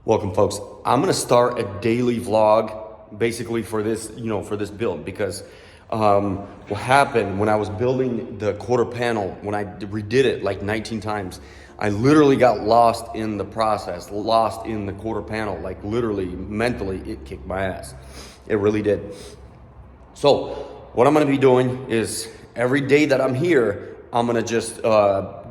Welcome, folks. I'm gonna start a daily vlog basically for this, for this build, because what happened when I was building the quarter panel, when I redid it like 19 times, I literally got lost in the process, lost in the quarter panel, like literally, mentally, it kicked my ass. It really did. So what I'm gonna be doing is every day that I'm here, I'm gonna just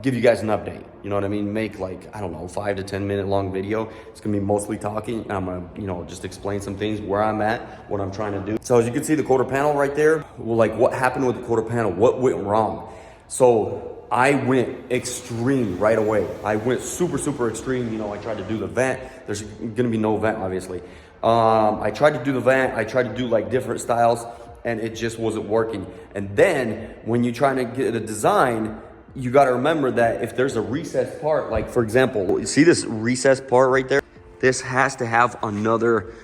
give you guys an update. You know what I mean? Make like, I don't know, 5 to 10 minute long video. It's gonna be mostly talking. I'm gonna, just explain some things, where I'm at, what I'm trying to do. So as you can see the quarter panel right there, well, like what happened with the quarter panel, what went wrong? So I went extreme right away. I went super extreme. I tried to do the vent. There's gonna be no vent, obviously. I tried to do the vent. I tried to do like different styles, and it just wasn't working. And then when you're trying to get a design, you got to remember that if there's a recessed part, like for example, you see this recessed part right there? This has to have another,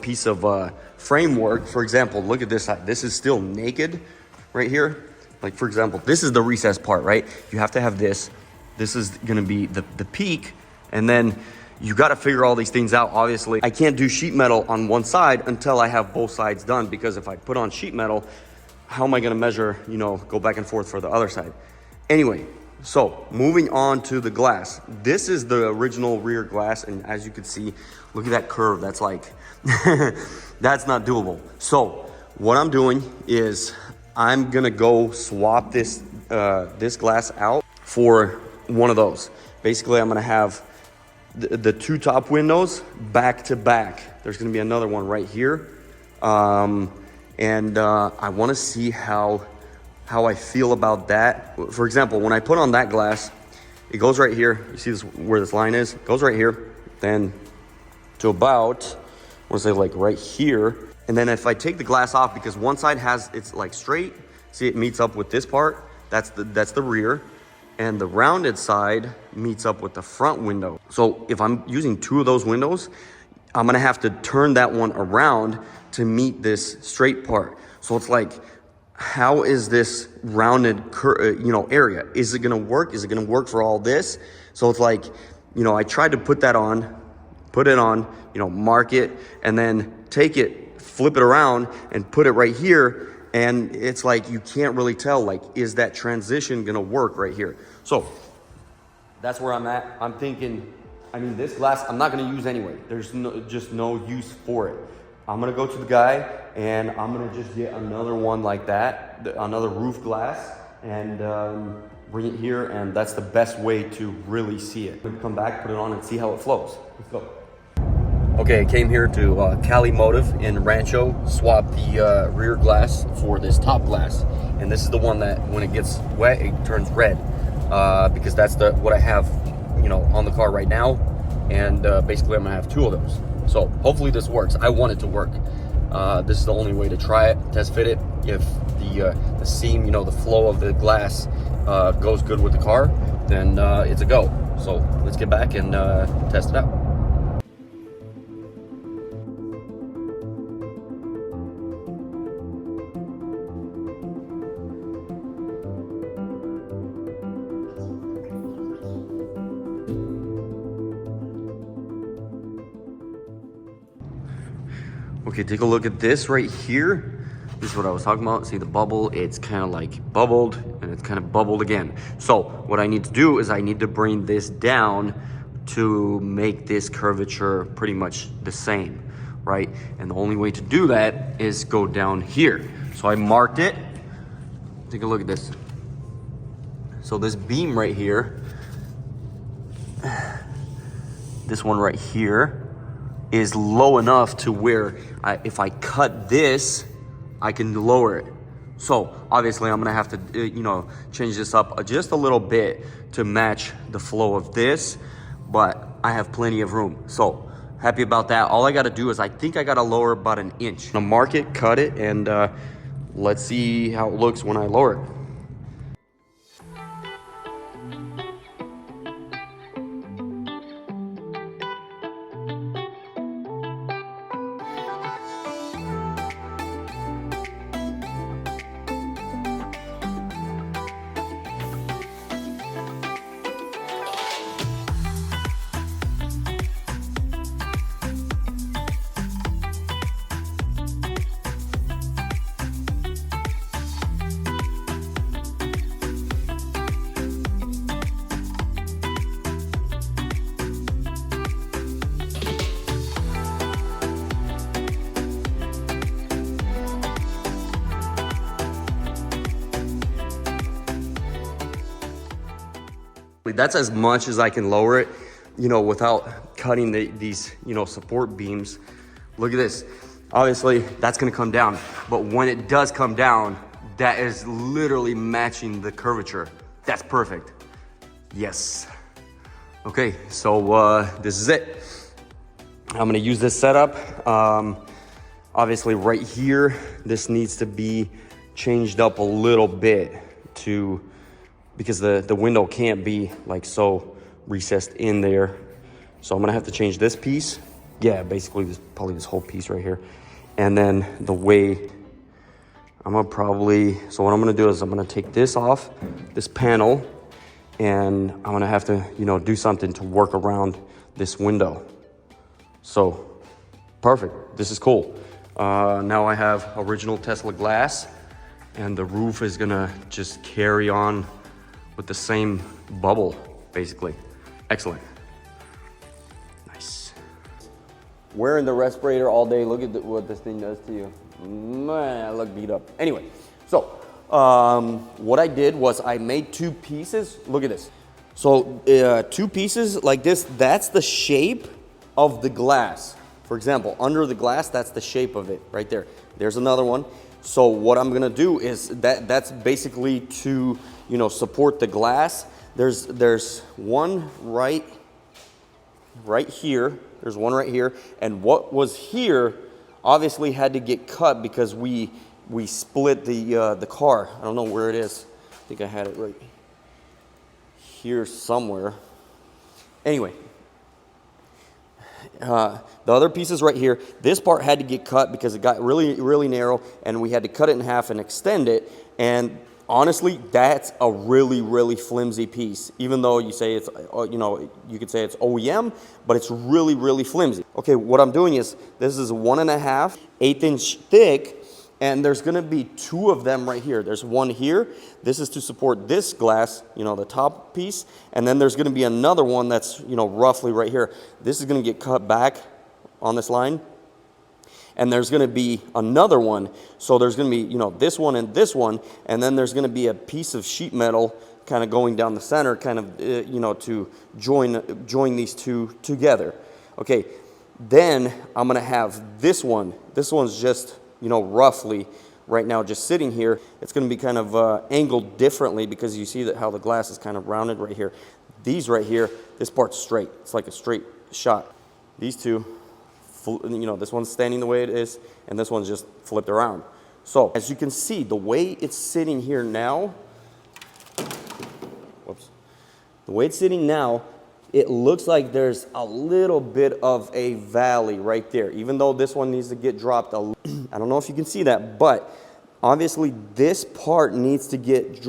piece of framework. For example, look at this side. This is still naked right here. Like for example, this is the recessed part, right? You have to have this. This is going to be the peak. And then you got to figure all these things out. Obviously, I can't do sheet metal on one side until I have both sides done, because if I put on sheet metal, how am I going to measure, go back and forth for the other side? Anyway, so moving on to the glass. This is the original rear glass, and as you can see, look at that curve. That's like, that's not doable. So what I'm doing is I'm gonna go swap this this glass out for one of those. Basically, I'm gonna have the two top windows back to back. There's gonna be another one right here, and I want to see how I feel about that. For example, when I put on that glass, it goes right here. You see this, where this line is? It goes right here, then to about, I want to say like right here. And then if I take the glass off, because one side it's like straight, see it meets up with this part, that's the rear, and the rounded side meets up with the front window. So if I'm using two of those windows, I'm gonna have to turn that one around to meet this straight part. So it's like, how is this rounded area? Is it gonna work? Is it gonna work for all this? So it's like, I tried to put it on, mark it, and then take it, flip it around and put it right here. And it's like, you can't really tell, like, is that transition gonna work right here? So that's where I'm at. I'm thinking, this glass, I'm not gonna use anyway. There's just no use for it. I'm gonna go to the guy and I'm gonna just get another one like that, another roof glass, and bring it here, and that's the best way to really see it. We'll come back, put it on, and see how it flows. Let's go. Okay, I came here to Cali Motive in Rancho, swap the rear glass for this top glass. And this is the one that when it gets wet, it turns red, because that's what I have, on the car right now. And basically I'm gonna have two of those. So hopefully this works. I want it to work. This is the only way to try it, test fit it. If the seam, the flow of the glass goes good with the car, then it's a go. So let's get back and test it out. Okay, take a look at this right here. This is what I was talking about. See the bubble? It's kind of like bubbled, and it's kind of bubbled again. So what I need to do is I need to bring this down to make this curvature pretty much the same, right? And the only way to do that is go down here. So I marked it. Take a look at this. So this beam right here, this one right here, is low enough to where if I cut this, I can lower it. So obviously I'm gonna have to, change this up just a little bit to match the flow of this, but I have plenty of room. So happy about that. All I gotta do is I think I gotta lower about an inch. I'm gonna mark it, cut it, and let's see how it looks when I lower it. basically, that's as much as I can lower it, you know, without cutting these, you know, support beams. Look at this. Obviously, that's gonna come down. But when it does come down, that is literally matching the curvature. That's perfect. Yes. Okay, so this is it. I'm gonna use this setup. Obviously right here, this needs to be changed up a little bit because the window can't be like so recessed in there. So I'm gonna have to change this piece. Yeah, basically probably this whole piece right here. And then the way so what I'm gonna do is I'm gonna take this off, this panel, and I'm gonna have to, you know, do something to work around this window. So, perfect, this is cool. Now I have original Tesla glass, and the roof is gonna just carry on with the same bubble, basically. Excellent. Nice. Wearing the respirator all day, look at what this thing does to you. Man, I look beat up. Anyway, so what I did was I made two pieces. Look at this. So two pieces like this, that's the shape of the glass. For example, under the glass, that's the shape of it right there. There's another one. So what I'm gonna do is that's basically to, you know, support the glass. There's one right here. There's one right here. And what was here obviously had to get cut because we split the car. I don't know where it is. I think I had it right here somewhere. Anyway, the other pieces right here, this part had to get cut because it got really, really narrow, and we had to cut it in half and extend it. And honestly, that's a really, really flimsy piece. Even though you say it's, you know, you could say it's OEM, but it's really, really flimsy. Okay, what I'm doing is, this is 1.5 1/8" thick, and there's gonna be two of them right here. There's one here. This is to support this glass, you know, the top piece, and then there's gonna be another one that's, you know, roughly right here. This is gonna get cut back on this line. And there's gonna be another one. So there's gonna be, you know, this one, and then there's gonna be a piece of sheet metal kind of going down the center, kind of, you know, to join these two together. Okay, then I'm gonna have this one. This one's just, you know, roughly right now just sitting here. It's gonna be kind of angled differently because you see that how the glass is kind of rounded right here. These right here, this part's straight. It's like a straight shot. These two, you know, this one's standing the way it is, and this one's just flipped around. So as you can see, the way it's sitting here now, the way it's sitting now, it looks like there's a little bit of a valley right there, even though this one needs to get dropped. I don't know if you can see that, but obviously this part needs to get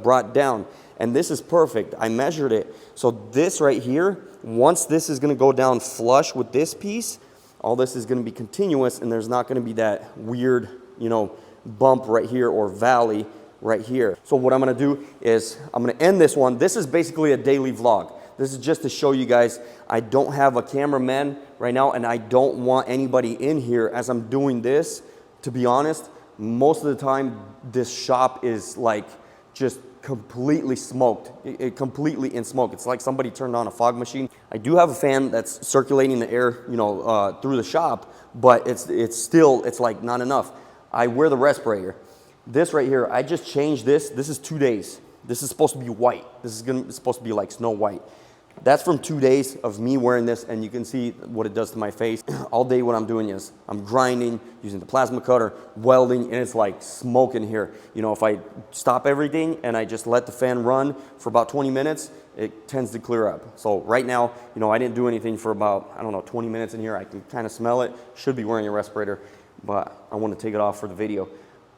brought down, and this is perfect. I measured it. So this right here, once this is gonna go down flush with this piece, all this is gonna be continuous, and there's not gonna be that weird, you know, bump right here or valley right here. So what I'm gonna do is I'm gonna end this one. This is basically a daily vlog. This is just to show you guys I don't have a cameraman right now, and I don't want anybody in here as I'm doing this. To be honest, most of the time this shop is like just completely smoked, completely in smoke. It's like somebody turned on a fog machine. I do have a fan that's circulating the air, you know, through the shop, but it's still like not enough. I wear the respirator. This right here, I just changed this. This is 2 days. This is supposed to be white. This is supposed to be like Snow White. That's from 2 days of me wearing this, and you can see what it does to my face. All day what I'm doing is I'm grinding, using the plasma cutter, welding, and it's like smoking here. You know, if I stop everything and I just let the fan run for about 20 minutes, it tends to clear up. So right now, you know, I didn't do anything for about, I don't know, 20 minutes in here. I can kind of smell it. Should be wearing a respirator, but I want to take it off for the video.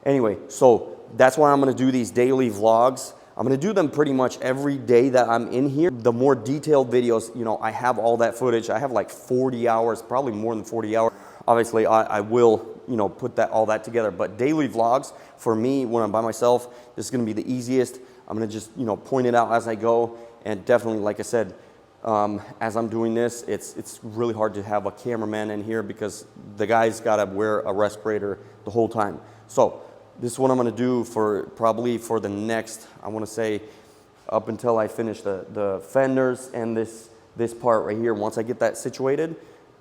Anyway, so that's why I'm going to do these daily vlogs. I'm gonna do them pretty much every day that I'm in here. The more detailed videos, you know, I have all that footage. I have like 40 hours, probably more than 40 hours. Obviously, I will, you know, put all that together. But daily vlogs, for me, when I'm by myself, this is gonna be the easiest. I'm gonna just, you know, point it out as I go. And definitely, like I said, as I'm doing this, it's really hard to have a cameraman in here because the guy's gotta wear a respirator the whole time. So, this is what I'm gonna do for probably for the next, I wanna say, up until I finish the fenders and this part right here. Once I get that situated,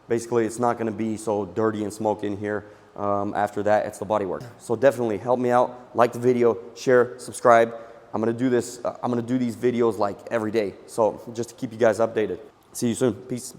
basically it's not gonna be so dirty and smoky in here. After that, it's the bodywork. So definitely help me out, like the video, share, subscribe. I'm gonna do this, I'm gonna do these videos like every day. So just to keep you guys updated. See you soon, peace.